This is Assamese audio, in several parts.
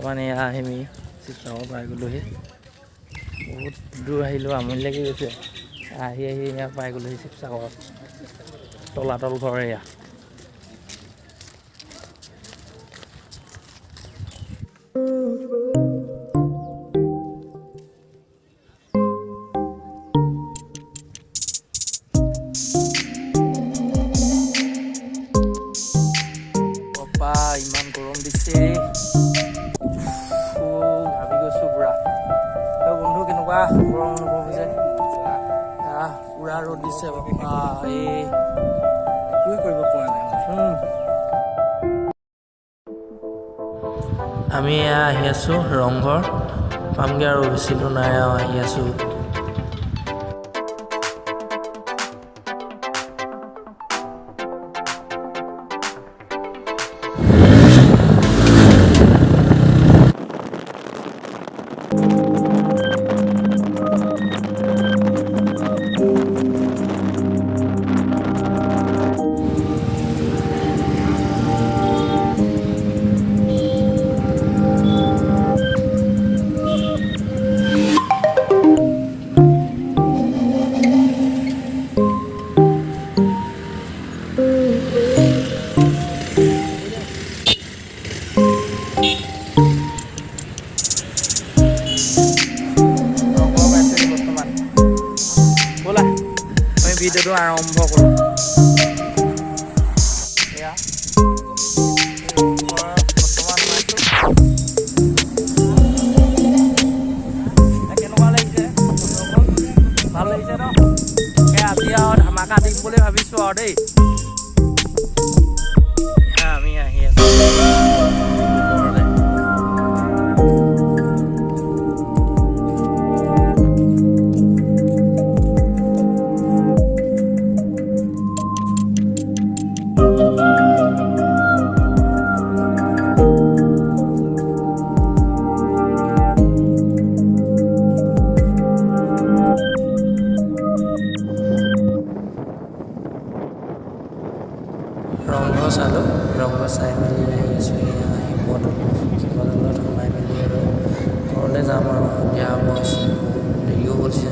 বৰ্তমান এয়া আমি শিৱসাগৰ পাই গ'লোহি। বহুত দূৰ আহিলোঁ, আমনি লাগি গৈছে। আহি এয়া পাই গ'লোহি শিৱসাগৰ। তলাতল ঘৰ এয়া। ইমান গৰম দিছে, ভাবি গৈছো পুৰা। বন্ধু কেনেকুৱা গৰম অনুভৱ হৈছে? পুৰা ৰ'দ দিছে বাপা, একোৱে কৰিব পৰা নাই। আমি এয়া আহি আছো ৰংঘৰ, পামগে আৰু বেছি দূৰ নাই আৰু আহি আছো। ভিডিঅ'টো আৰম্ভ কৰোঁ। এয়া কেনেকুৱা লাগিছে? ভাল লাগিছে ন? আজি আৰু ধামাকা দিম বুলি ভাবিছোঁ আৰু দেই। আমি আহি আছোঁ ঘৰলৈ। ৰংঘৰ চালোঁ, ৰংঘৰ চাই মেলি আহি আছোঁ এয়া শিৱদৌলত সোমাই মেলি আৰু ঘৰলৈ যাম আৰু সন্ধিয়া হ'ব হৈছে, বহুত দেৰিও হৈছে।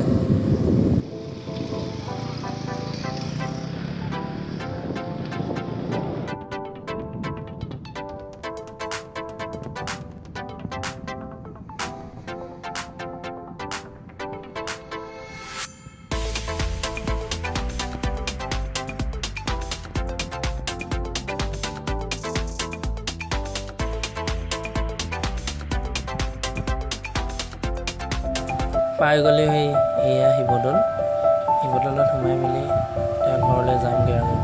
পাই গ'লে এয়া শিৱদৌল, শিৱদৌলত সোমাই মেলি এতিয়া ঘৰলৈ যামগৈ আৰু।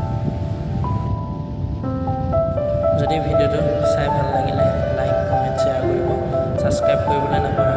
যদি ভিডিঅ'টো চাই ভাল লাগিলে লাইক, কমেণ্ট, শ্বেয়াৰ কৰিব, ছাবস্ক্ৰাইব কৰিবলৈ নাপাহৰিব।